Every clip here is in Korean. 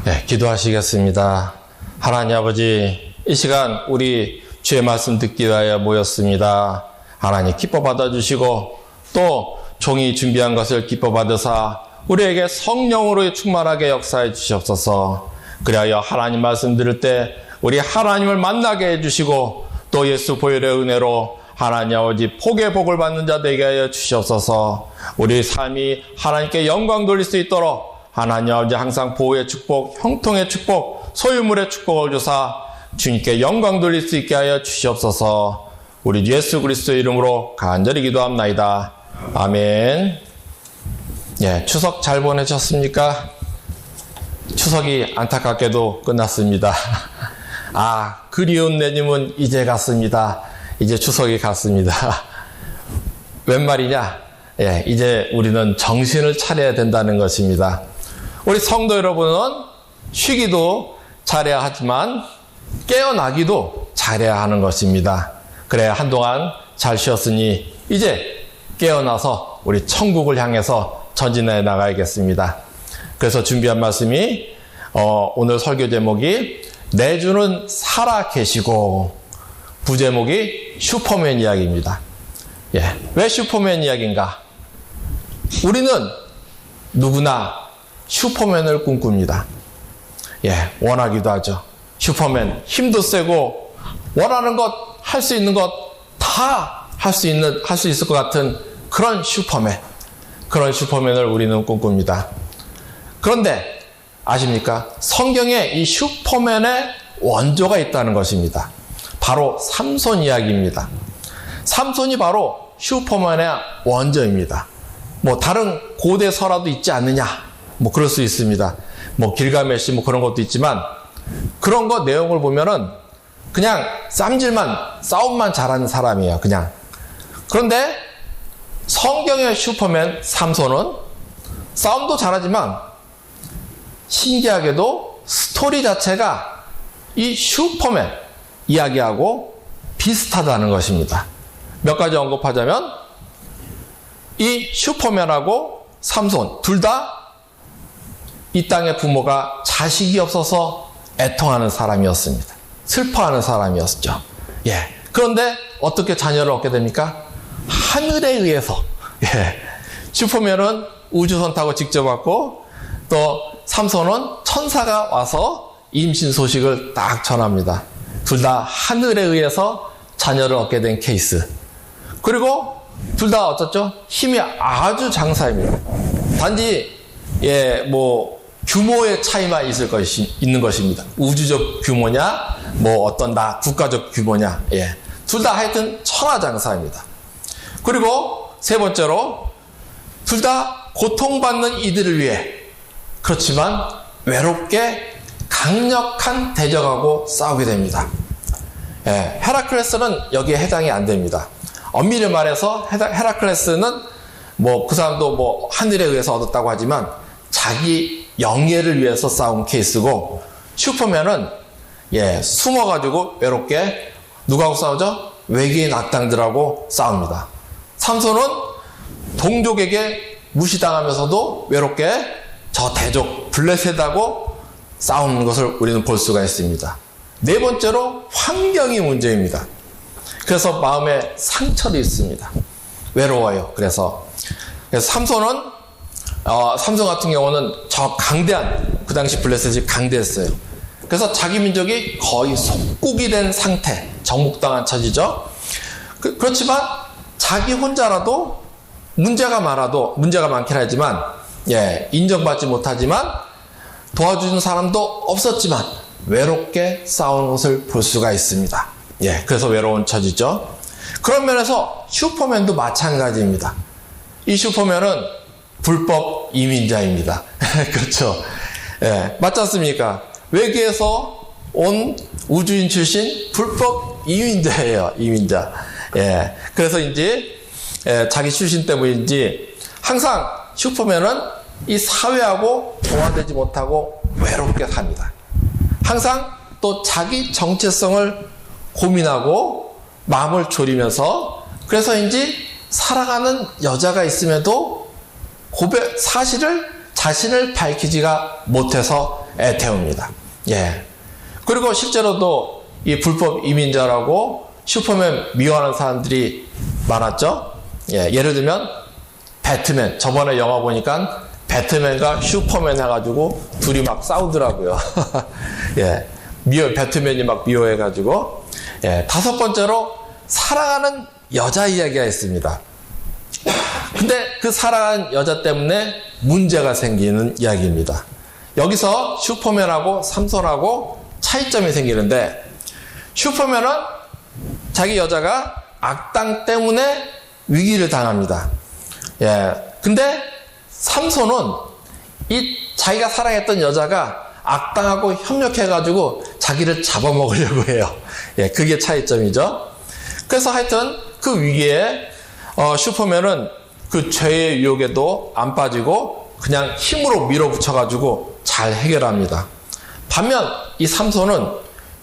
네, 기도하시겠습니다. 하나님 아버지, 이 시간 우리 주의 말씀 듣기 위하여 모였습니다. 하나님 기뻐 받아주시고 또 종이 준비한 것을 기뻐 받으사 우리에게 성령으로 충만하게 역사해 주시옵소서. 그리하여 하나님 말씀 들을 때 우리 하나님을 만나게 해주시고 또 예수 보혈의 은혜로 하나님 아버지 복의 복을 받는 자 되게 하여 주시옵소서. 우리 삶이 하나님께 영광 돌릴 수 있도록 하나님 아버지 항상 보호의 축복, 형통의 축복, 소유물의 축복을 주사 주님께 영광 돌릴 수 있게 하여 주시옵소서. 우리 예수 그리스도의 이름으로 간절히 기도합나이다. 아멘. 예, 추석 잘 보내셨습니까? 추석이 안타깝게도 끝났습니다. 아, 그리운 내님은 이제 갔습니다. 이제 추석이 갔습니다. 웬 말이냐? 예, 이제 우리는 정신을 차려야 된다는 것입니다. 우리 성도 여러분은 쉬기도 잘해야 하지만 깨어나기도 잘해야 하는 것입니다. 그래야 한동안 잘 쉬었으니 이제 깨어나서 우리 천국을 향해서 전진해 나가야겠습니다. 그래서 준비한 말씀이 오늘 설교 제목이 내 주는 살아 계시고, 부제목이 슈퍼맨 이야기입니다. 예, 왜 슈퍼맨 이야기인가? 우리는 누구나 슈퍼맨을 꿈꿉니다. 예, 원하기도 하죠. 슈퍼맨, 힘도 세고 원하는 것, 할 수 있는 것 다 할 수 있을 것 같은 그런 슈퍼맨, 그런 슈퍼맨을 우리는 꿈꿉니다. 그런데 아십니까? 성경에 이 슈퍼맨의 원조가 있다는 것입니다. 바로 삼손 이야기입니다. 삼손이 바로 슈퍼맨의 원조입니다. 뭐 다른 고대 설화도 있지 않느냐? 뭐 그럴 수 있습니다. 뭐 길가메시 뭐 그런 것도 있지만 그런 거 내용을 보면은 그냥 싸움만 잘하는 사람이에요. 그냥. 그런데 성경의 슈퍼맨 삼손은 싸움도 잘하지만 신기하게도 스토리 자체가 이 슈퍼맨 이야기하고 비슷하다는 것입니다. 몇 가지 언급하자면 이 슈퍼맨하고 삼손 둘 다 이 땅의 부모가 자식이 없어서 애통하는 사람이었습니다. 슬퍼하는 사람이었죠. 예. 그런데 어떻게 자녀를 얻게 됩니까? 하늘에 의해서. 예. 슈퍼맨은 우주선 타고 직접 왔고 또 삼손은 천사가 와서 임신 소식을 딱 전합니다. 둘 다 하늘에 의해서 자녀를 얻게 된 케이스. 그리고 둘 다 어떻죠? 힘이 아주 장사입니다. 단지 규모의 차이만 있는 것입니다. 우주적 규모냐, 어떤 국가적 규모냐. 예. 둘 다 하여튼 천하장사입니다. 그리고 세 번째로 둘 다 고통받는 이들을 위해 그렇지만 외롭게 강력한 대적하고 싸우게 됩니다. 예. 헤라클레스는 여기에 해당이 안 됩니다. 엄밀히 말해서 헤라클레스는 그 사람도 하늘에 의해서 얻었다고 하지만 자기 영예를 위해서 싸운 케이스고, 슈퍼맨은 숨어가지고 외롭게 누구하고 싸우죠? 외계인 악당들하고 싸웁니다. 삼손은 동족에게 무시당하면서도 외롭게 저 대족 블레셋하고 싸우는 것을 우리는 볼 수가 있습니다. 네 번째로 환경이 문제입니다. 그래서 마음에 상처도 있습니다. 외로워요. 그래서 삼손 같은 경우는 저 강대한, 그 당시 블레셋이 강대했어요. 그래서 자기 민족이 거의 속국이 된 상태, 정복당한 처지죠. 그렇지만 자기 혼자라도 문제가 많긴 하지만 인정받지 못하지만 도와주는 사람도 없었지만 외롭게 싸우는 것을 볼 수가 있습니다. 그래서 외로운 처지죠. 그런 면에서 슈퍼맨도 마찬가지입니다. 이 슈퍼맨은 불법 이민자입니다. 그렇죠. 맞지 않습니까? 외계에서 온 우주인 출신 불법 이민자예요. 이민자. 그래서 자기 출신 때문인지 항상 슈퍼맨은 이 사회하고 조화되지 못하고 외롭게 삽니다. 항상 또 자기 정체성을 고민하고 마음을 졸이면서, 그래서인지 사랑하는 여자가 있음에도 사실을 자신을 밝히지가 못해서 애태웁니다. 예. 그리고 실제로도 이 불법 이민자라고 슈퍼맨 미워하는 사람들이 많았죠. 예. 예를 들면 배트맨, 저번에 영화 보니까 배트맨과 슈퍼맨 해가지고 둘이 막 싸우더라고요. 예. 배트맨이 막 미워해가지고. 예. 다섯 번째로 사랑하는 여자 이야기가 있습니다. 근데 그 사랑하는 여자 때문에 문제가 생기는 이야기입니다. 여기서 슈퍼맨하고 삼손하고 차이점이 생기는데, 슈퍼맨은 자기 여자가 악당 때문에 위기를 당합니다. 예. 근데 삼손은 이 자기가 사랑했던 여자가 악당하고 협력해가지고 자기를 잡아먹으려고 해요. 예. 그게 차이점이죠. 그래서 하여튼 그 위기에 슈퍼맨은 그 죄의 유혹에도 안 빠지고 그냥 힘으로 밀어붙여가지고 잘 해결합니다. 반면 이 삼손은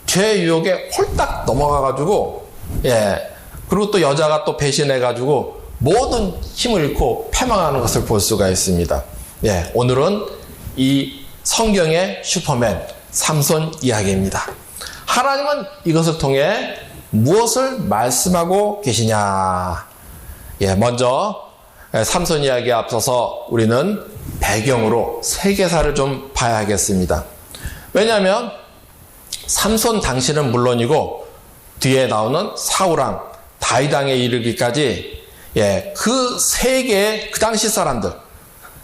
죄의 유혹에 홀딱 넘어가가지고, 예, 그리고 또 여자가 또 배신해가지고 모든 힘을 잃고 패망하는 것을 볼 수가 있습니다. 예, 오늘은 이 성경의 슈퍼맨 삼손 이야기입니다. 하나님은 이것을 통해 무엇을 말씀하고 계시냐? 예, 먼저 삼손 이야기에 앞서서 우리는 배경으로 세계사를 좀 봐야 하겠습니다. 왜냐하면 삼손 당시는 물론이고 뒤에 나오는 사울왕, 다윗왕에 이르기까지, 예, 그 세계의 그 당시 사람들,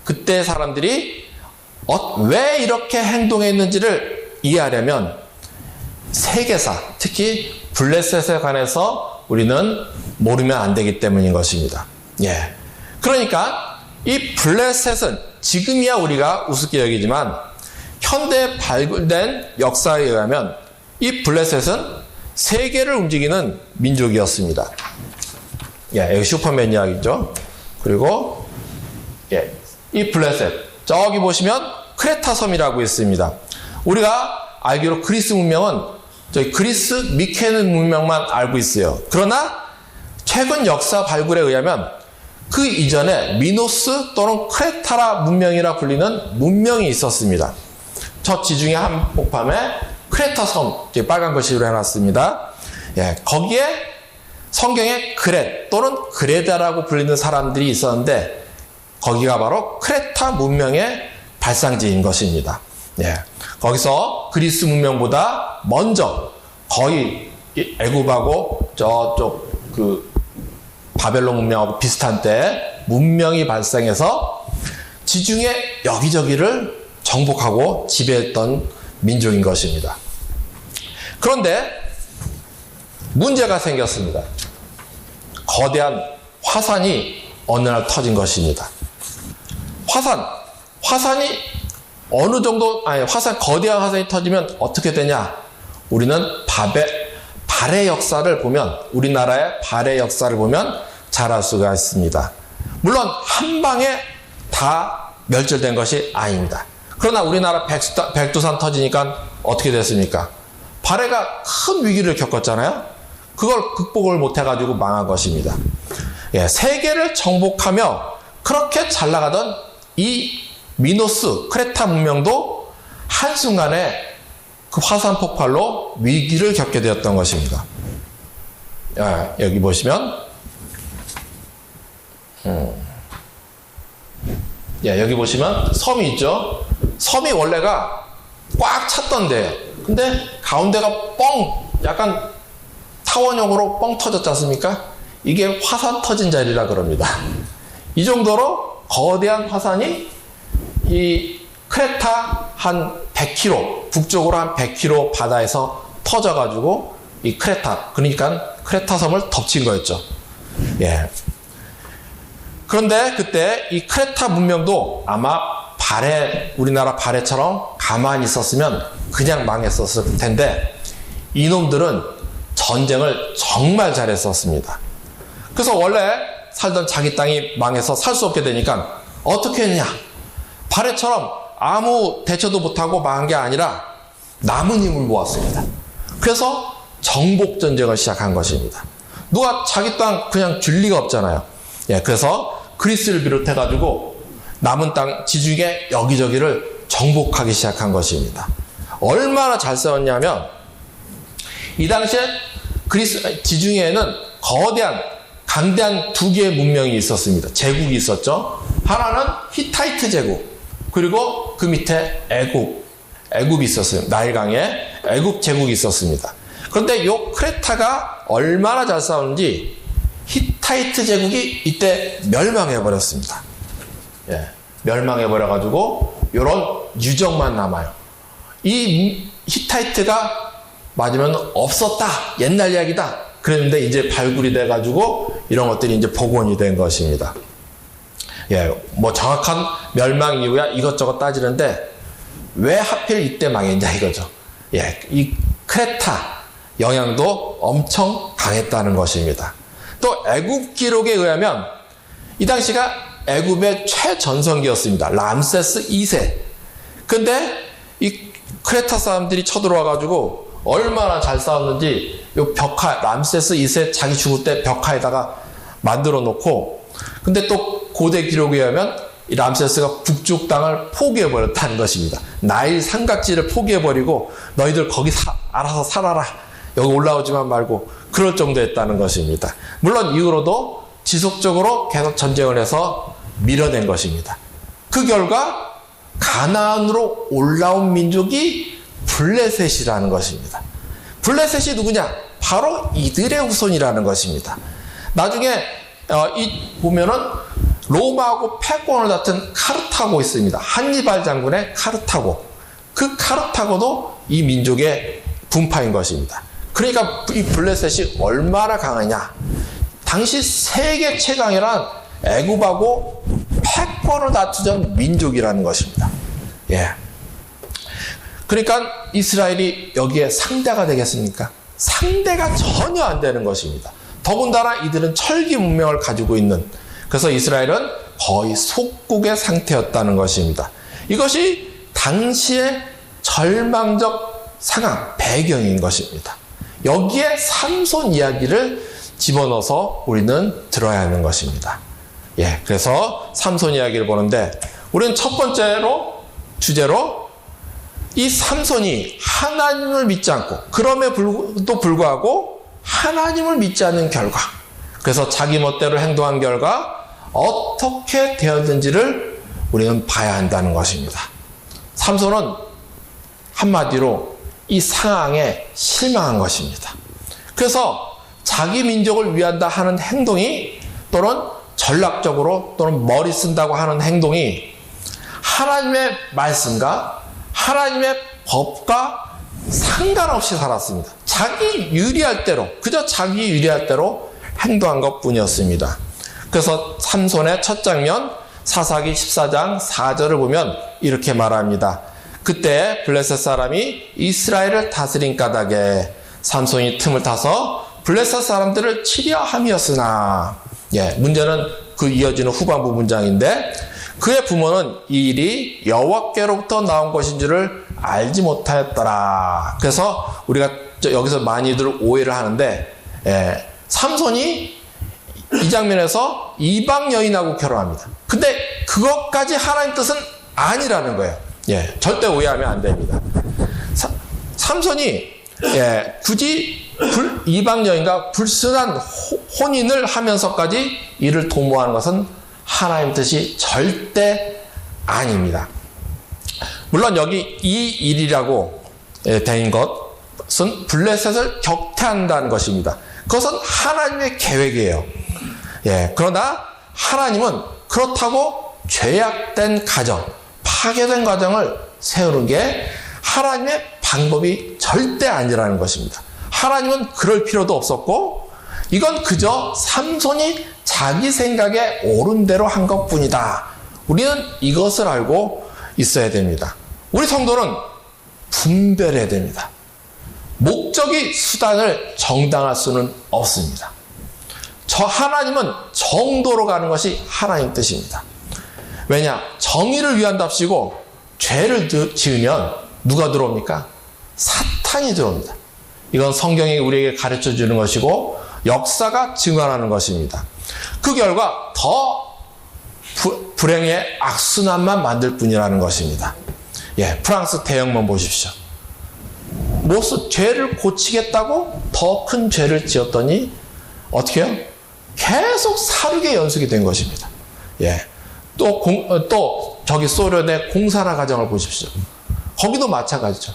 그때 사람들이 왜 이렇게 행동했는지를 이해하려면 세계사, 특히 블레셋에 관해서 우리는 모르면 안 되기 때문인 것입니다. 예. 그러니까 이 블레셋은 지금이야 우리가 우습게 여기지만 현대에 발굴된 역사에 의하면 이 블레셋은 세계를 움직이는 민족이었습니다. 예, 여기 슈퍼맨 이야기죠. 그리고 예, 이 블레셋, 저기 보시면 크레타 섬이라고 있습니다. 우리가 알기로 그리스 문명은 저희 그리스 미케네 문명만 알고 있어요. 그러나 최근 역사 발굴에 의하면 그 이전에 미노스 또는 크레타라 문명이라 불리는 문명이 있었습니다. 저 지중해 한복판에 크레타 섬, 빨간 글씨로 해놨습니다. 예, 거기에 성경에 그렛 또는 그레다라고 불리는 사람들이 있었는데 거기가 바로 크레타 문명의 발상지인 것입니다. 예, 거기서 그리스 문명보다 먼저 거의 애굽하고 저쪽 그 바벨론 문명하고 비슷한 때 문명이 발생해서 지중해 여기저기를 정복하고 지배했던 민족인 것입니다. 그런데 문제가 생겼습니다. 거대한 화산이 어느 날 터진 것입니다. 화산이 어느 정도, 거대한 화산이 터지면 어떻게 되냐? 우리는 발의 역사를 보면, 우리나라의 발의 역사를 보면 잘 알 수가 있습니다. 물론 한 방에 다 멸절된 것이 아닙니다. 그러나 우리나라 백두산 터지니까 어떻게 됐습니까? 발해가 큰 위기를 겪었잖아요. 그걸 극복을 못해가지고 망한 것입니다. 예, 세계를 정복하며 그렇게 잘 나가던 이 미노스, 크레타 문명도 한순간에 그 화산 폭발로 위기를 겪게 되었던 것입니다. 예, 여기 보시면 예, 여기 보시면 섬이 있죠. 섬이 원래가 꽉 찼던 데예요. 근데 가운데가 약간 타원형으로 뻥 터졌지 않습니까? 이게 화산 터진 자리라 그럽니다. 이 정도로 거대한 화산이 이 크레타 한 100km, 북쪽으로 한 100km 바다에서 터져가지고 이 그러니까 크레타 섬을 덮친 거였죠. 예. 그런데 그때 이 크레타 문명도 아마 우리나라 발해처럼 가만히 있었으면 그냥 망했었을 텐데 이놈들은 전쟁을 정말 잘했었습니다. 그래서 원래 살던 자기 땅이 망해서 살 수 없게 되니까 어떻게 했냐? 발해처럼 아무 대처도 못하고 망한 게 아니라 남은 힘을 모았습니다. 그래서 정복 전쟁을 시작한 것입니다. 누가 자기 땅 그냥 줄 리가 없잖아요. 예, 그래서 그리스를 비롯해가지고 남은 땅 지중해 여기저기를 정복하기 시작한 것입니다. 얼마나 잘 싸웠냐면 이 당시에 지중해에는 거대한 강대한 두 개의 문명이 있었습니다. 제국이 있었죠. 하나는 히타이트 제국, 그리고 그 밑에 애굽이 있었어요. 나일강에 애굽 제국이 있었습니다. 그런데 요 크레타가 얼마나 잘 싸웠는지 히타이트 제국이 이때 멸망해버렸습니다. 예, 멸망해버려가지고 요런 유적만 남아요. 이 히타이트가 맞으면 없었다, 옛날 이야기다 그랬는데 이제 발굴이 돼가지고 이런 것들이 이제 복원이 된 것입니다. 예, 뭐 정확한 멸망 이유야 이것저것 따지는데 왜 하필 이때 망했냐 이거죠. 예, 이 크레타 영향도 엄청 강했다는 것입니다. 또 애굽 기록에 의하면 이 당시가 애굽의 최전성기였습니다. 람세스 2세. 근데 이 크레타 사람들이 쳐들어와가지고 얼마나 잘 싸웠는지 요 벽화, 람세스 2세 자기 죽을 때 벽화에다가 만들어 놓고, 근데 또 고대 기록에 의하면 이 람세스가 북쪽 땅을 포기해 버렸다는 것입니다. 나일 삼각지를 포기해 버리고 너희들 거기 알아서 살아라, 여기 올라오지만 말고, 그럴 정도였다는 것입니다. 물론 이후로도 지속적으로 계속 전쟁을 해서 밀어낸 것입니다. 그 결과 가나안으로 올라온 민족이 블레셋이라는 것입니다. 블레셋이 누구냐? 바로 이들의 후손이라는 것입니다. 나중에 보면은 로마하고 패권을 다툰 카르타고 있습니다. 한니발 장군의 카르타고. 그 카르타고도 이 민족의 분파인 것입니다. 그러니까 이 블레셋이 얼마나 강하냐? 당시 세계 최강이란 애굽하고 패권을 다투던 민족이라는 것입니다. 예. 그러니까 이스라엘이 여기에 상대가 되겠습니까? 상대가 전혀 안 되는 것입니다. 더군다나 이들은 철기 문명을 가지고 있는, 그래서 이스라엘은 거의 속국의 상태였다는 것입니다. 이것이 당시의 절망적 상황, 배경인 것입니다. 여기에 삼손 이야기를 집어넣어서 우리는 들어야 하는 것입니다. 예, 그래서 삼손 이야기를 보는데 우리는 첫 번째로 주제로 이 삼손이 하나님을 믿지 않고, 그럼에도 불구하고 하나님을 믿지 않는 결과, 그래서 자기 멋대로 행동한 결과 어떻게 되었는지를 우리는 봐야 한다는 것입니다. 삼손은 한마디로 이 상황에 실망한 것입니다. 그래서 자기 민족을 위한다 하는 행동이, 또는 전략적으로 또는 머리 쓴다고 하는 행동이 하나님의 말씀과 하나님의 법과 상관없이 살았습니다. 자기 유리할 대로, 그저 자기 유리할 대로 행동한 것 뿐이었습니다. 그래서 삼손의 첫 장면 사사기 14장 4절을 보면 이렇게 말합니다. 그때 블레셋 사람이 이스라엘을 다스린 까닭에 삼손이 틈을 타서 블레셋 사람들을 치려 함이었으나, 예, 문제는 그 이어지는 후반부 문장인데, 그의 부모는 이 일이 여호와께로부터 나온 것인 줄을 알지 못하였더라. 그래서 우리가 여기서 많이들 오해를 하는데, 예, 삼손이 이 장면에서 이방 여인하고 결혼합니다. 근데 그것까지 하나님 뜻은 아니라는 거예요. 예, 절대 오해하면 안 됩니다. 삼손이, 예, 굳이 이방 여인과 불순한 혼인을 하면서까지 이를 도모하는 것은 하나님 뜻이 절대 아닙니다. 물론 여기 이 일이라고 된 것은 블레셋을 격퇴한다는 것입니다. 그것은 하나님의 계획이에요. 예, 그러나 하나님은 그렇다고 죄악된 가정, 파괴된 가정을 세우는 게 하나님의 방법이 절대 아니라는 것입니다. 하나님은 그럴 필요도 없었고, 이건 그저 삼손이 자기 생각에 옳은 대로 한 것뿐이다. 우리는 이것을 알고 있어야 됩니다. 우리 성도는 분별해야 됩니다. 목적이 수단을 정당할 수는 없습니다. 저 하나님은 정도로 가는 것이 하나님 뜻입니다. 왜냐? 정의를 위한답시고 죄를 지으면 누가 들어옵니까? 사탄이 들어옵니다. 이건 성경이 우리에게 가르쳐 주는 것이고 역사가 증언하는 것입니다. 그 결과 더 불행의 악순환만 만들 뿐이라는 것입니다. 예, 프랑스 대혁명 보십시오. 죄를 고치겠다고 더 큰 죄를 지었더니 어떻게 해요? 계속 사륙의 연속이 된 것입니다. 예. 또 저기 소련의 공산화 과정을 보십시오. 거기도 마찬가지죠.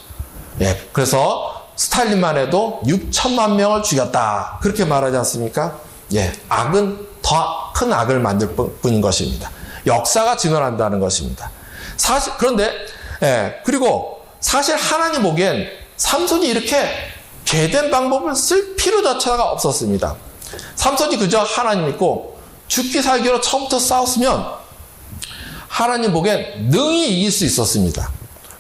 예. 그래서 스탈린만 해도 6천만 명을 죽였다. 그렇게 말하지 않습니까? 예. 악은 더 큰 악을 만들 뿐인 것입니다. 역사가 증언한다는 것입니다. 그런데 그리고 사실 하나님 보기엔 삼손이 이렇게 죄된 방법을 쓸 필요 자체가 없었습니다. 삼손이 그저 하나님 믿고 죽기 살기로 처음부터 싸웠으면 하나님 보기엔 능히 이길 수 있었습니다.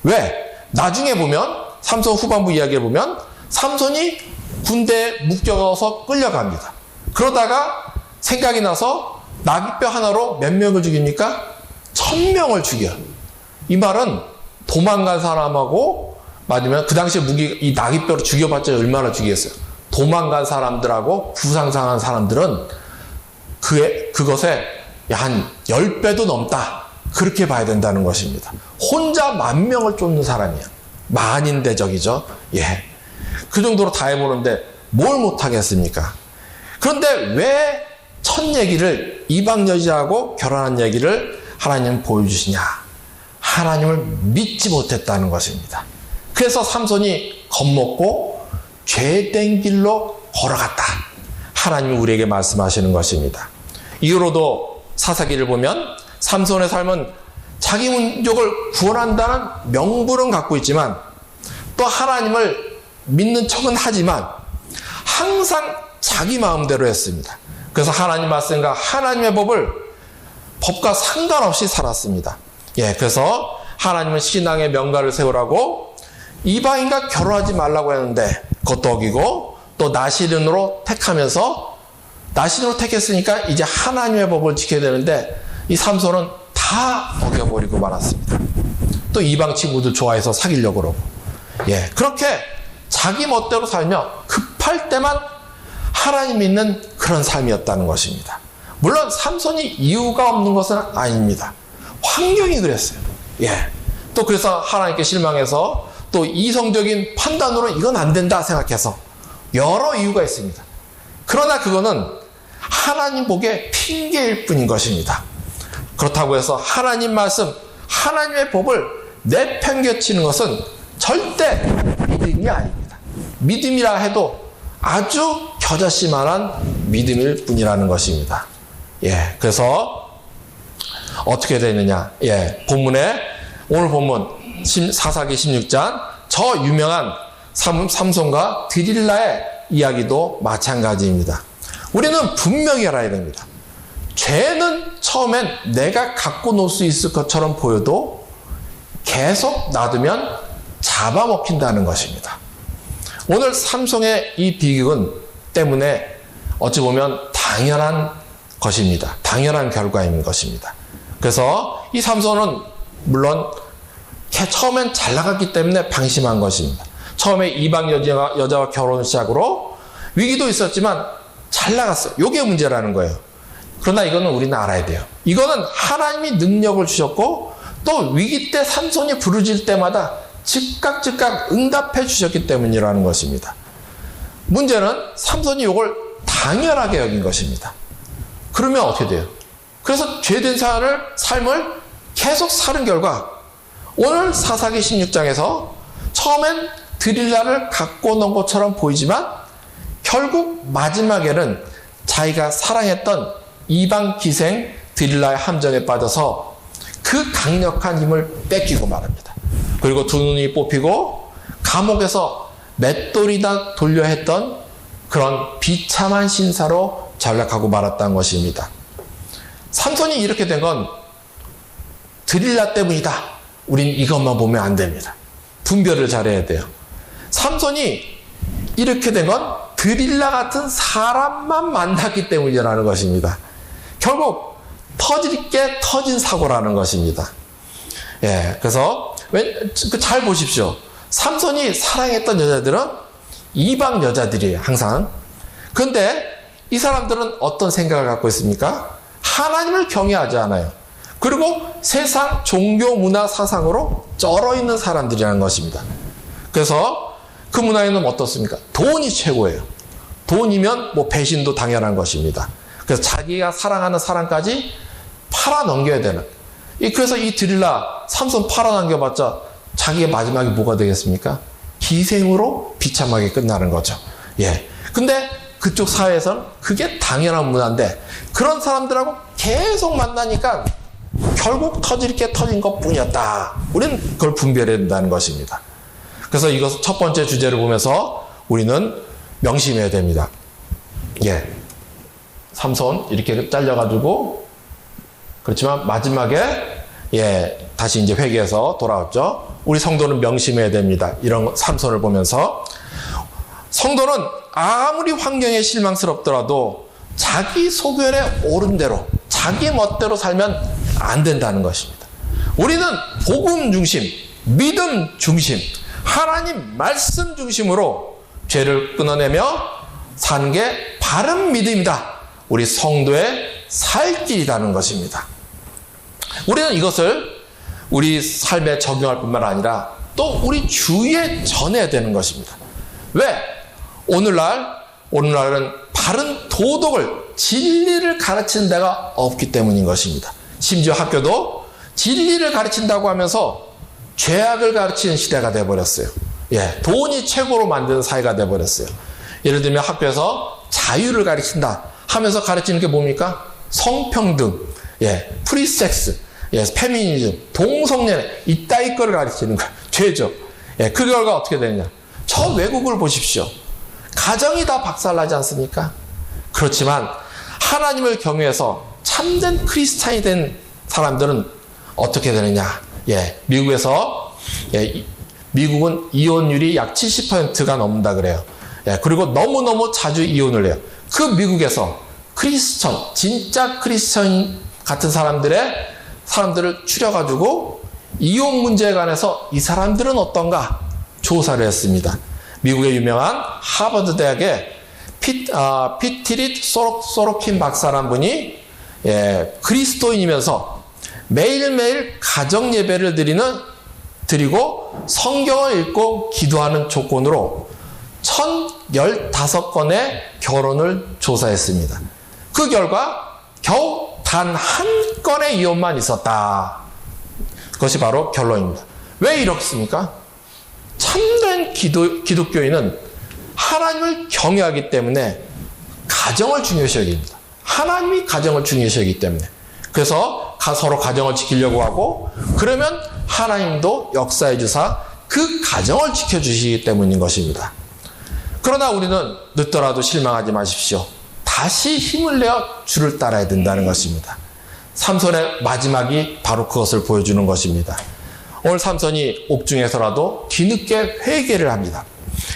왜? 나중에 보면 삼손 후반부 이야기를 보면 삼손이 군대에 묶여서 끌려갑니다. 그러다가 생각이 나서 나귀뼈 하나로 몇 명을 죽입니까? 1000명을 죽여요. 이 말은 도망간 사람하고 맞으면 그 당시에 이 나귀뼈로 죽여봤자 얼마나 죽이겠어요. 도망간 사람들하고 부상당한 사람들은 그것에 한 10배도 넘다. 그렇게 봐야 된다는 것입니다. 혼자 10,000명을 쫓는 사람이야. 만인대적이죠. 예. 그 정도로 다 해보는데 뭘 못하겠습니까? 그런데 왜 첫 얘기를 이방 여자하고 결혼한 얘기를 하나님은 보여주시냐? 하나님을 믿지 못했다는 것입니다. 그래서 삼손이 겁먹고 죄된 길로 걸어갔다. 하나님이 우리에게 말씀하시는 것입니다. 이후로도 사사기를 보면 삼손의 삶은 자기 민족을 구원한다는 명분은 갖고 있지만 또 하나님을 믿는 척은 하지만 항상 자기 마음대로 했습니다. 그래서 하나님 말씀과 하나님의 법과 상관없이 살았습니다. 예, 그래서 하나님은 신앙의 명가를 세우라고 이방인과 결혼하지 말라고 했는데 그것도 어기고 또 나시린으로 택했으니까 이제 하나님의 법을 지켜야 되는데 이 삼손은 다 어겨버리고 말았습니다. 또 이방 친구들 좋아해서 사귀려고 그러고 예, 그렇게 자기 멋대로 살며 급할 때만 하나님 믿는 그런 삶이었다는 것입니다. 물론 삼손이 이유가 없는 것은 아닙니다. 환경이 그랬어요. 예. 또 그래서 하나님께 실망해서 또 이성적인 판단으로 이건 안 된다 생각해서 여러 이유가 있습니다. 그러나 그거는 하나님 복의 핑계일 뿐인 것입니다. 그렇다고 해서 하나님 말씀, 하나님의 법을 내팽개치는 것은 절대 믿음이 아닙니다. 믿음이라 해도 아주 겨자씨만한 믿음일 뿐이라는 것입니다. 예, 그래서 어떻게 되느냐? 예, 오늘 본문 사사기 16장 저 유명한 삼손과 드릴라의 이야기도 마찬가지입니다. 우리는 분명히 알아야 됩니다. 죄는 처음엔 내가 갖고 놀 수 있을 것처럼 보여도 계속 놔두면 잡아먹힌다는 것입니다. 오늘 삼손의 이 비극은 때문에 어찌 보면 당연한 것입니다. 당연한 결과인 것입니다. 그래서 이 삼손은 물론 처음엔 잘 나갔기 때문에 방심한 것입니다. 처음에 이방 여자와 결혼 시작으로 위기도 있었지만 잘 나갔어요. 이게 문제라는 거예요. 그러나 이거는 우리는 알아야 돼요. 이거는 하나님이 능력을 주셨고 또 위기 때 삼손이 부르짖을 때마다 즉각 응답해 주셨기 때문이라는 것입니다. 문제는 삼손이 이걸 당연하게 여긴 것입니다. 그러면 어떻게 돼요? 그래서 죄된 삶을 계속 사는 결과 오늘 사사기 16장에서 처음엔 드릴라를 갖고 논 것처럼 보이지만 결국 마지막에는 자기가 사랑했던 이방 기생 드릴라의 함정에 빠져서 그 강력한 힘을 뺏기고 말합니다. 그리고 두 눈이 뽑히고 감옥에서 맷돌이다 돌려 했던 그런 비참한 신사로 전락하고 말았다는 것입니다. 삼손이 이렇게 된 건 드릴라 때문이다. 우린 이것만 보면 안 됩니다. 분별을 잘해야 돼요. 삼손이 이렇게 된 건 드릴라 같은 사람만 만났기 때문이라는 것입니다. 결국 터질 게 터진 사고라는 것입니다. 예, 그래서 잘 보십시오. 삼손이 사랑했던 여자들은 이방 여자들이에요, 항상. 그런데 이 사람들은 어떤 생각을 갖고 있습니까? 하나님을 경외하지 않아요. 그리고 세상 종교 문화 사상으로 쩔어 있는 사람들이라는 것입니다. 그래서 그 문화에는 어떻습니까? 돈이 최고예요. 돈이면 뭐 배신도 당연한 것입니다. 그래서 자기가 사랑하는 사람까지 팔아넘겨야 되는. 그래서 이 드릴라 삼손 팔아넘겨봤자 자기의 마지막이 뭐가 되겠습니까? 희생으로 비참하게 끝나는 거죠. 예. 근데 그쪽 사회에서는 그게 당연한 문화인데 그런 사람들하고 계속 만나니까 결국 터질 게 터진 것 뿐이었다. 우리는 그걸 분별해야 된다는 것입니다. 그래서 이것 첫 번째 주제를 보면서 우리는 명심해야 됩니다. 예. 삼손 이렇게 잘려가지고 그렇지만 마지막에 예 다시 이제 회개해서 돌아왔죠. 우리 성도는 명심해야 됩니다. 이런 삼손을 보면서 성도는 아무리 환경에 실망스럽더라도 자기 소견에 옳은 대로 자기 멋대로 살면 안 된다는 것입니다. 우리는 복음 중심, 믿음 중심, 하나님 말씀 중심으로 죄를 끊어내며 사는 게 바른 믿음이다. 우리 성도의 살 길이라는 것입니다. 우리는 이것을 우리 삶에 적용할 뿐만 아니라 또 우리 주위에 전해야 되는 것입니다. 왜? 오늘날은 바른 도덕을, 진리를 가르치는 데가 없기 때문인 것입니다. 심지어 학교도 진리를 가르친다고 하면서 죄악을 가르치는 시대가 되어버렸어요. 예, 돈이 최고로 만드는 사회가 되어버렸어요. 예를 들면 학교에서 자유를 가르친다 하면서 가르치는 게 뭡니까? 성평등, 예, 프리섹스, 예, 페미니즘, 동성연애 이따위 거를 가르치는 거예요. 죄죠. 예, 그 결과 어떻게 되느냐? 저 외국을 보십시오. 가정이 다 박살나지 않습니까? 그렇지만 하나님을 경외해서 참된 크리스찬이 된 사람들은 어떻게 되느냐? 예, 미국에서 미국은 이혼율이 약 70%가 넘는다 그래요. 예, 그리고 너무너무 자주 이혼을 해요. 그 미국에서 크리스천, 진짜 크리스천 같은 사람들을 추려가지고 이혼 문제에 관해서 이 사람들은 어떤가 조사를 했습니다. 미국의 유명한 하버드 대학의 피티릿 소로킨 박사란 분이 그리스도인이면서 매일매일 가정 예배를 드리고 성경을 읽고 기도하는 조건으로 1015건의 결혼을 조사했습니다. 그 결과 겨우 단 한 건의 이혼만 있었다. 그것이 바로 결론입니다. 왜 이렇습니까? 참된 기독교인은 하나님을 경외하기 때문에 가정을 중요시 여깁니다. 하나님이 가정을 중요시 여기기 때문에. 그래서 서로 가정을 지키려고 하고 그러면 하나님도 역사해 주사 그 가정을 지켜주시기 때문인 것입니다. 그러나 우리는 늦더라도 실망하지 마십시오. 다시 힘을 내어 주를 따라야 된다는 것입니다. 삼손의 마지막이 바로 그것을 보여주는 것입니다. 오늘 삼손이 옥중에서라도 뒤늦게 회개를 합니다.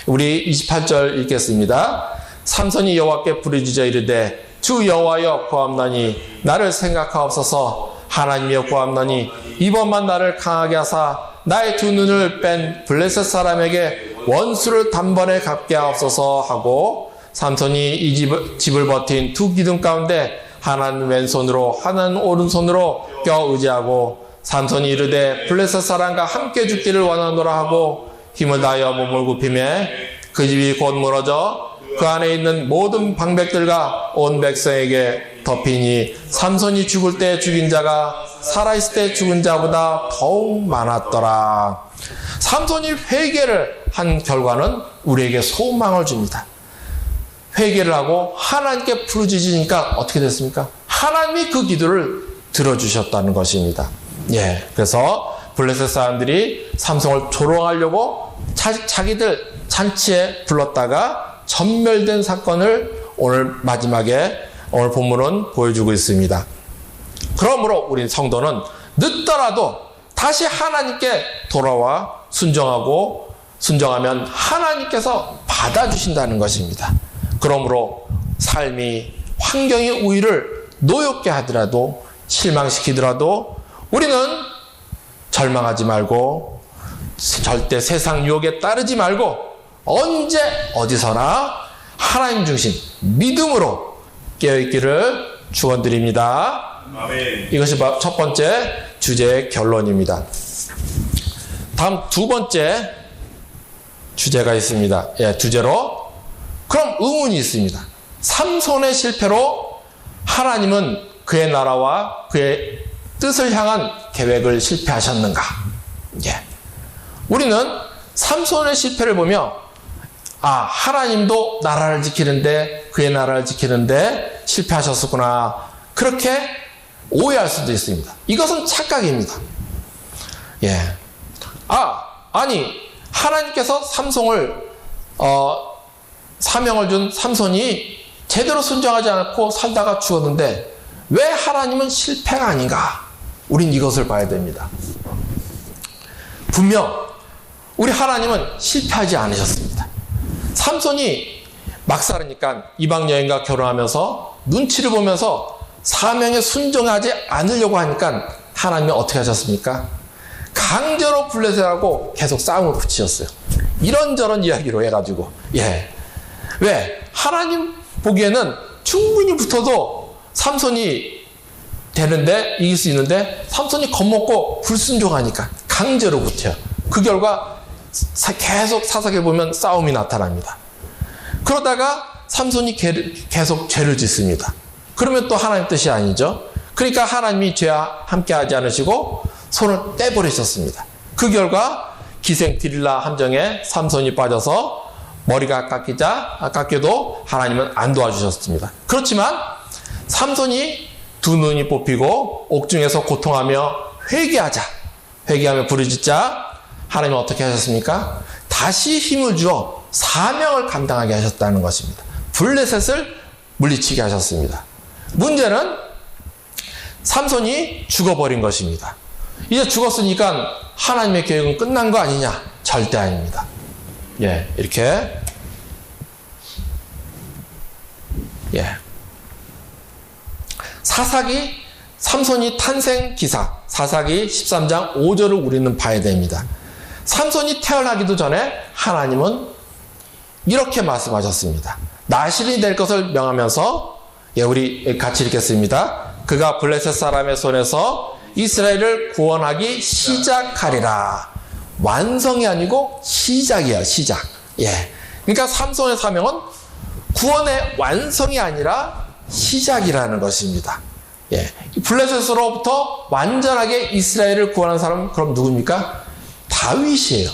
우리 28절 읽겠습니다. 삼손이 여호와께 부르짖어 이르되 주 여호와여 구함나니 나를 생각하옵소서. 하나님이여 구함나니 이번만 나를 강하게 하사 나의 두 눈을 뺀 블레셋 사람에게 원수를 단번에 갚게 하옵소서 하고 삼손이 이 집을 버틴 두 기둥 가운데 하나는 왼손으로 하나는 오른손으로 껴 의지하고 삼손이 이르되 블레셋 사람과 함께 죽기를 원하노라 하고 힘을 다하여 몸을 굽히매 그 집이 곧 무너져 그 안에 있는 모든 방백들과 온 백성에게 덮이니 삼손이 죽을 때 죽인 자가 살아있을 때 죽은 자보다 더욱 많았더라. 삼손이 회개를 한 결과는 우리에게 소망을 줍니다. 회개를 하고 하나님께 부르짖으니까 어떻게 됐습니까? 하나님이 그 기도를 들어주셨다는 것입니다. 예, 그래서 블레셋 사람들이 삼손을 조롱하려고 자기들 잔치에 불렀다가 전멸된 사건을 오늘 마지막에 오늘 본문은 보여주고 있습니다. 그러므로 우리 성도는 늦더라도 다시 하나님께 돌아와 순종하면 하나님께서 받아주신다는 것입니다. 그러므로 삶이 환경이 우리를 노엽게 하더라도 실망시키더라도 우리는 절망하지 말고 절대 세상 유혹에 따르지 말고 언제 어디서나 하나님 중심 믿음으로 깨어있기를 축원드립니다. 이것이 첫 번째 주제의 결론입니다. 다음 두 번째 주제가 있습니다. 주제로 그럼 의문이 있습니다. 삼손의 실패로 하나님은 그의 나라와 그의 뜻을 향한 계획을 실패하셨는가? 우리는 삼손의 실패를 보며 하나님도 나라를 지키는데 그의 나라를 지키는데 실패하셨구나. 그렇게 오해할 수도 있습니다. 이것은 착각입니다. 아니 하나님께서 삼손을 사명을 준 삼손이 제대로 순종하지 않고 살다가 죽었는데 왜 하나님은 실패가 아닌가? 우린 이것을 봐야 됩니다. 분명 우리 하나님은 실패하지 않으셨습니다. 삼손이 막살으니까 이방 여인과 결혼하면서 눈치를 보면서 사명에 순종하지 않으려고 하니까 하나님이 어떻게 하셨습니까? 강제로 블레셋하고 계속 싸움을 붙이셨어요. 이런저런 이야기로 해가지고. 왜? 하나님 보기에는 충분히 붙어도 삼손이 되는데, 이길 수 있는데, 삼손이 겁먹고 불순종하니까 강제로 붙여요. 그 결과 계속 사사기를 보면 싸움이 나타납니다. 그러다가 삼손이 계속 죄를 짓습니다. 그러면 또 하나님 뜻이 아니죠. 그러니까 하나님이 죄와 함께 하지 않으시고 손을 떼버리셨습니다. 그 결과 기생 디릴라 함정에 삼손이 빠져서 머리가 깎여도 하나님은 안 도와주셨습니다. 그렇지만 삼손이 두 눈이 뽑히고 옥중에서 고통하며 회개하며 부르짖자 하나님은 어떻게 하셨습니까? 다시 힘을 주어 사명을 감당하게 하셨다는 것입니다. 블레셋을 물리치게 하셨습니다. 문제는 삼손이 죽어버린 것입니다. 이제 죽었으니까 하나님의 계획은 끝난 거 아니냐? 절대 아닙니다. 이렇게 사사기 삼손이 탄생 기사 사사기 13장 5절을 우리는 봐야 됩니다. 삼손이 태어나기도 전에 하나님은 이렇게 말씀하셨습니다. 나실이 될 것을 명하면서 우리 같이 읽겠습니다. 그가 블레셋 사람의 손에서 이스라엘을 구원하기 시작하리라. 완성이 아니고 시작이에요. 시작. 그러니까 삼손의 사명은 구원의 완성이 아니라 시작이라는 것입니다. 블레셋으로부터 완전하게 이스라엘을 구원한 사람은 그럼 누굽니까? 다윗이에요.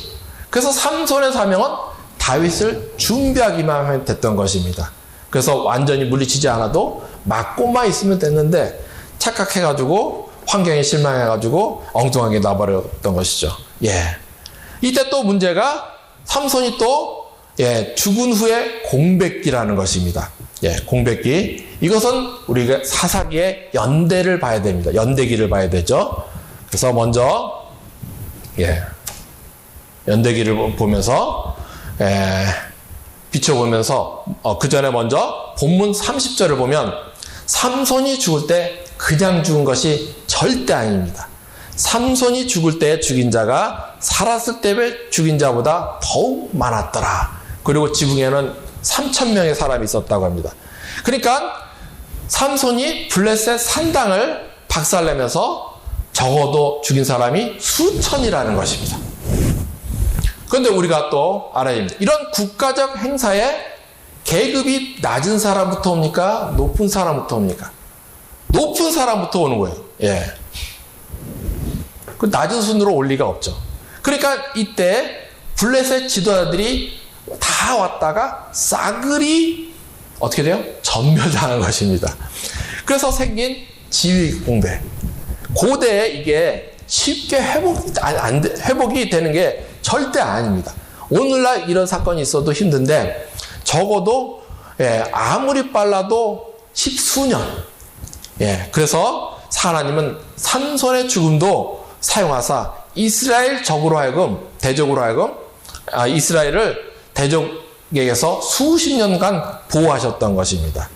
그래서 삼손의 사명은 다윗을 준비하기만 하면 됐던 것입니다. 그래서 완전히 물리치지 않아도 막고만 있으면 됐는데 착각해가지고 환경에 실망해가지고 엉뚱하게 놔버렸던 것이죠. 이때 또 문제가 삼손이 또 죽은 후에 공백기라는 것입니다. 공백기. 이것은 우리가 사사기의 연대를 봐야 됩니다. 연대기를 봐야 되죠. 그래서 먼저 연대기를 보면서 비춰보면서 그 전에 먼저 본문 30절을 보면 삼손이 죽을 때 그냥 죽은 것이 절대 아닙니다. 삼손이 죽을 때 죽인 자가 살았을 때 죽인 자보다 더욱 많았더라. 그리고 지붕에는 3,000명의 사람이 있었다고 합니다. 그러니까 삼손이 블레셋 산당을 박살내면서 적어도 죽인 사람이 수천이라는 것입니다. 그런데 우리가 또 알아야 됩니다. 이런 국가적 행사에 계급이 낮은 사람부터 옵니까? 높은 사람부터 옵니까? 높은 사람부터 오는 거예요. 그 낮은 순으로 올 리가 없죠. 그러니까 이때 블레셋 지도자들이 다 왔다가 싸그리 어떻게 돼요? 전멸당한 것입니다. 그래서 생긴 지휘공백. 고대에 이게 쉽게 회복이 되는 게 절대 아닙니다. 오늘날 이런 사건이 있어도 힘든데 적어도 아무리 빨라도 10수년. 그래서 하나님은 삼손의 죽음도 사용하사 이스라엘 적으로 하여금 대적으로 하여금 이스라엘을 대적에게서 수십 년간 보호하셨던 것입니다.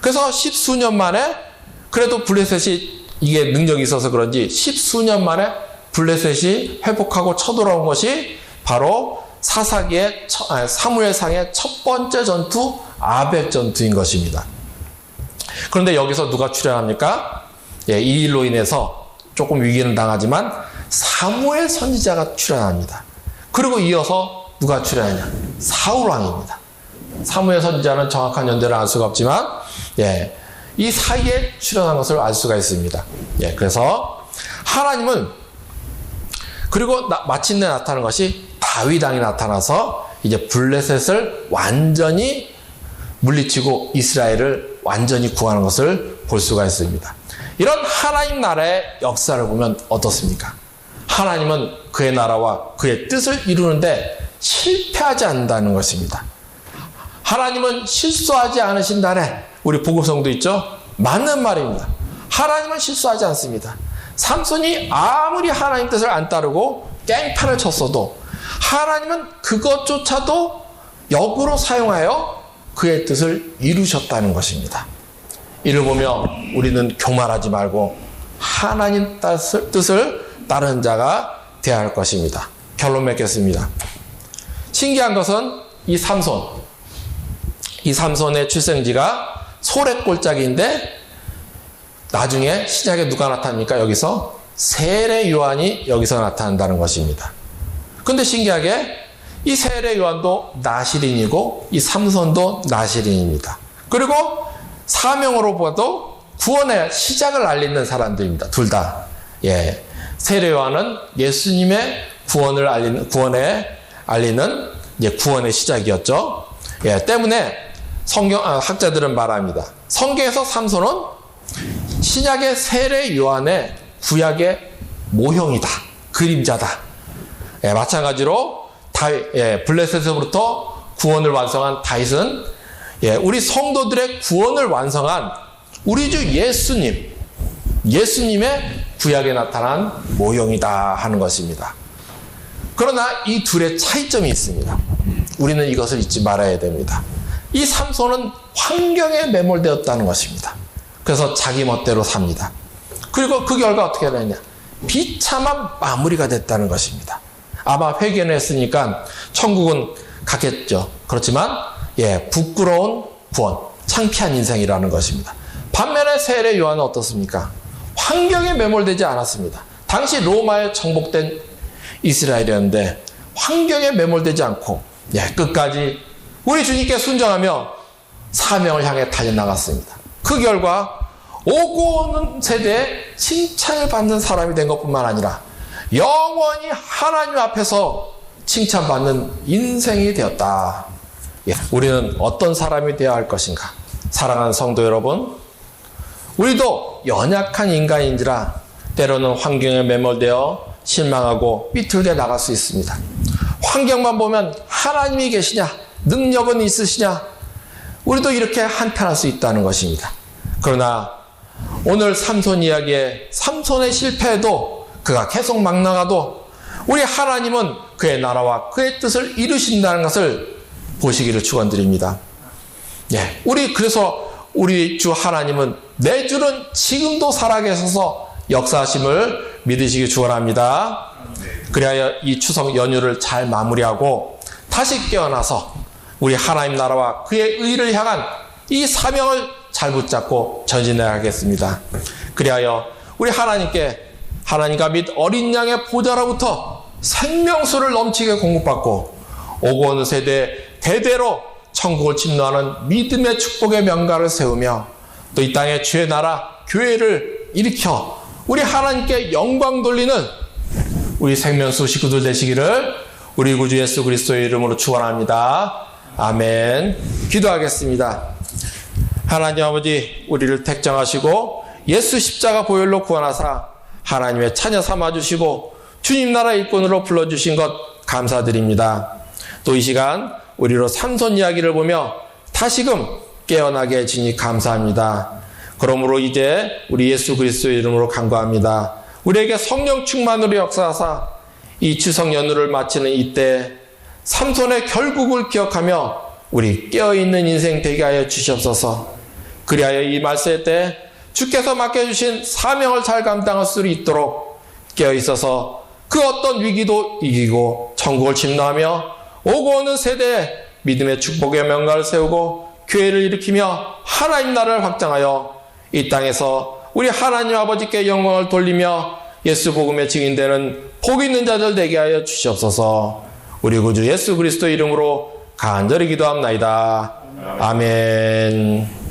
그래서 10수년 만에 그래도 블레셋이 이게 능력이 있어서 그런지 10수년 만에 블레셋이 회복하고 쳐돌아온 것이 바로 사사기의 사무엘상의 첫 번째 전투 아벡 전투인 것입니다. 그런데 여기서 누가 출연합니까? 이 일로 인해서 조금 위기는 당하지만 사무엘 선지자가 출현합니다. 그리고 이어서 누가 출현하냐? 사울 왕입니다. 사무엘 선지자는 정확한 연대를 알 수가 없지만 이 사이에 출현한 것을 알 수가 있습니다. 그래서 하나님은 그리고 마침내 나타나는 것이 다윗 왕이 나타나서 이제 블레셋을 완전히 물리치고 이스라엘을 완전히 구하는 것을 볼 수가 있습니다. 이런 하나님 나라의 역사를 보면 어떻습니까? 하나님은 그의 나라와 그의 뜻을 이루는데 실패하지 않는다는 것입니다. 하나님은 실수하지 않으신다네. 우리 복음성도 있죠? 맞는 말입니다. 하나님은 실수하지 않습니다. 삼손이 아무리 하나님 뜻을 안 따르고 깽판을 쳤어도 하나님은 그것조차도 역으로 사용하여 그의 뜻을 이루셨다는 것입니다. 이를 보며 우리는 교만하지 말고 하나님 뜻을 따르는 자가 되어야 할 것입니다. 결론 맺겠습니다. 신기한 것은 이 삼손의 출생지가 소래골짜기인데 나중에 신약에 누가 나타납니까? 여기서 세례 요한이 여기서 나타난다는 것입니다. 근데 신기하게 이 세례 요한도 나시린이고 이 삼손도 나시린입니다. 그리고 사명으로 봐도 구원의 시작을 알리는 사람들입니다. 둘 다. 세례 요한은 예수님의 구원을 알리는 구원의 시작이었죠. 때문에 학자들은 말합니다. 성경에서 삼손은 신약의 세례 요한의 구약의 모형이다. 그림자다. 마찬가지로 블레셋으로부터 구원을 완성한 다윗은 우리 성도들의 구원을 완성한 우리 주 예수님의 구약에 나타난 모형이다 하는 것입니다. 그러나 이 둘의 차이점이 있습니다. 우리는 이것을 잊지 말아야 됩니다. 이 삼손은 환경에 매몰되었다는 것입니다. 그래서 자기 멋대로 삽니다. 그리고 그 결과 어떻게 되느냐? 비참한 마무리가 됐다는 것입니다. 아마 회개했으니까 천국은 갔겠죠. 그렇지만 부끄러운 구원, 창피한 인생이라는 것입니다. 반면에 세례 요한은 어떻습니까? 환경에 매몰되지 않았습니다. 당시 로마에 정복된 이스라엘이었는데 환경에 매몰되지 않고 끝까지 우리 주님께 순종하며 사명을 향해 달려나갔습니다. 그 결과 오고 오는 세대에 칭찬을 받는 사람이 된 것뿐만 아니라 영원히 하나님 앞에서 칭찬받는 인생이 되었다. 우리는 어떤 사람이 되어야 할 것인가? 사랑하는 성도 여러분, 우리도 연약한 인간인지라 때로는 환경에 매몰되어 실망하고 삐뚤게 나갈 수 있습니다. 환경만 보면 하나님이 계시냐? 능력은 있으시냐? 우리도 이렇게 한탄할 수 있다는 것입니다. 그러나 오늘 삼손 이야기에 삼손의 실패에도 그가 계속 막 나가도 우리 하나님은 그의 나라와 그의 뜻을 이루신다는 것을 보시기를 축원드립니다. 그래서 우리 주 하나님은 내 주는 지금도 살아계셔서 역사하심을 믿으시기 축원합니다. 그리하여 이 추석 연휴를 잘 마무리하고 다시 깨어나서 우리 하나님 나라와 그의 의를 향한 이 사명을 잘 붙잡고 전진해야 하겠습니다. 그리하여 우리 하나님과 및 어린 양의 보좌로부터 생명수를 넘치게 공급받고 오고 오는 세대 대대로 천국을 침노하는 믿음의 축복의 명가를 세우며 또 이 땅에 주의 나라 교회를 일으켜 우리 하나님께 영광 돌리는 우리 생명수 식구들 되시기를 우리 구주 예수 그리스도의 이름으로 축원합니다. 아멘. 기도하겠습니다. 하나님 아버지, 우리를 택정하시고 예수 십자가 보혈로 구원하사 하나님의 자녀 삼아주시고 주님 나라 일꾼으로 불러주신 것 감사드립니다. 또 이 시간 우리로 삼손 이야기를 보며 다시금 깨어나게 해주니 감사합니다. 그러므로 이제 우리 예수 그리스도의 이름으로 간구합니다. 우리에게 성령 충만으로 역사하사 이 추석 연휴를 마치는 이때 삼손의 결국을 기억하며 우리 깨어있는 인생 되게 하여 주시옵소서. 그리하여 이 말세 때 주께서 맡겨주신 사명을 잘 감당할 수 있도록 깨어있어서 그 어떤 위기도 이기고 천국을 침노하며 오고 오는 세대에 믿음의 축복의 명가를 세우고 교회를 일으키며 하나님 나라를 확장하여 이 땅에서 우리 하나님 아버지께 영광을 돌리며 예수 복음의 증인되는 복 있는 자들 되게 하여 주시옵소서. 우리 구주 예수 그리스도 이름으로 간절히 기도합나이다. 아멘.